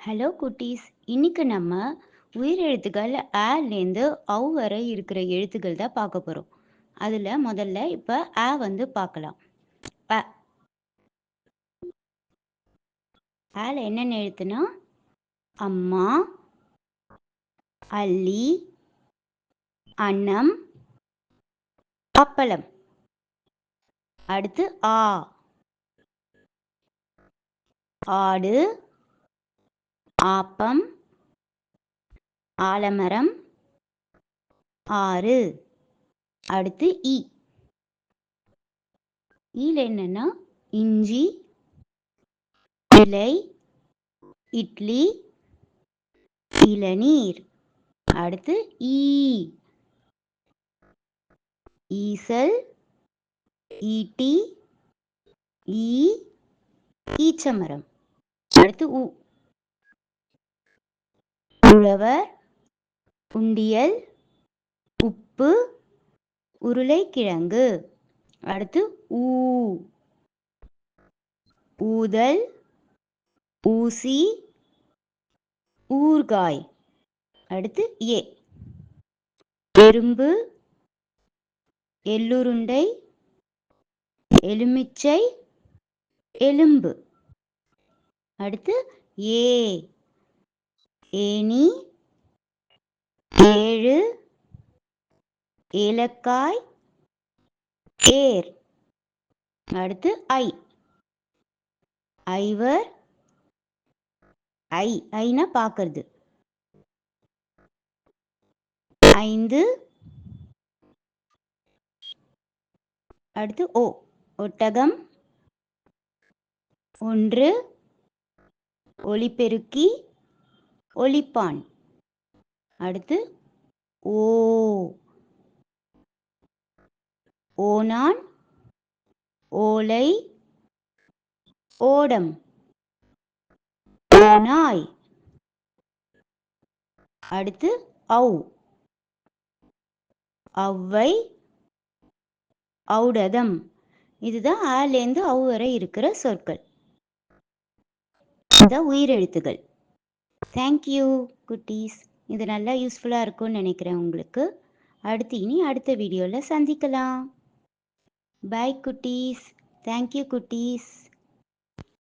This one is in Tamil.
ஹலோ குட்டீஸ். இன்னைக்கு நம்ம உயிரெழுத்துக்கள் ஆலேருந்து அவ் வரை இருக்கிற எழுத்துக்கள் தான் பார்க்க போறோம். அதுல முதல்ல இப்ப வந்து பார்க்கலாம். அ ஆல என்னென்ன எழுத்துனா அம்மா, அல்லி, அன்னம், அப்பளம். அடுத்து ஆடு, ஆப்பம், ஆலமரம், ஆறு. அடுத்து ஈல என்னன்னா இஞ்சி, இலை, இட்லி, இளநீர். அடுத்து ஈசல், ஈட்டி, ஈ, ஈச்சமரம். அடுத்து உழவர், உண்டியல், உப்பு, உருளைக்கிழங்கு. அடுத்து ஊதல், ஊசி, ஊறுகாய். அடுத்து எறும்பு, எள்ளுருண்டை, எலுமிச்சை, எலும்பு. அடுத்து ஏணி, ஏழு, ஏலக்காய், ஏர். அடுத்து ஐவர், ஐனா பார்க்கறது. 5. அடுத்து ஒட்டகம், 1, ஒலிபெருக்கி, ஒலிப்பான். அடுத்து ஓணான், ஓலை, ஓடம், ஓநாய். அடுத்து ஔவை, ஔடதம். இதுதான் ஆலேருந்து அவ் வரை இருக்கிற சொற்கள். இதுதான் உயிரெழுத்துகள். தேங்க்யூ குட்டீஸ். இது நல்லா யூஸ்ஃபுல்லாக இருக்கும்னு நினைக்கிறேன் உங்களுக்கு. அடுத்த வீடியோவில் சந்திக்கலாம். பாய் குட்டீஸ். தேங்க்யூ குட்டீஸ்.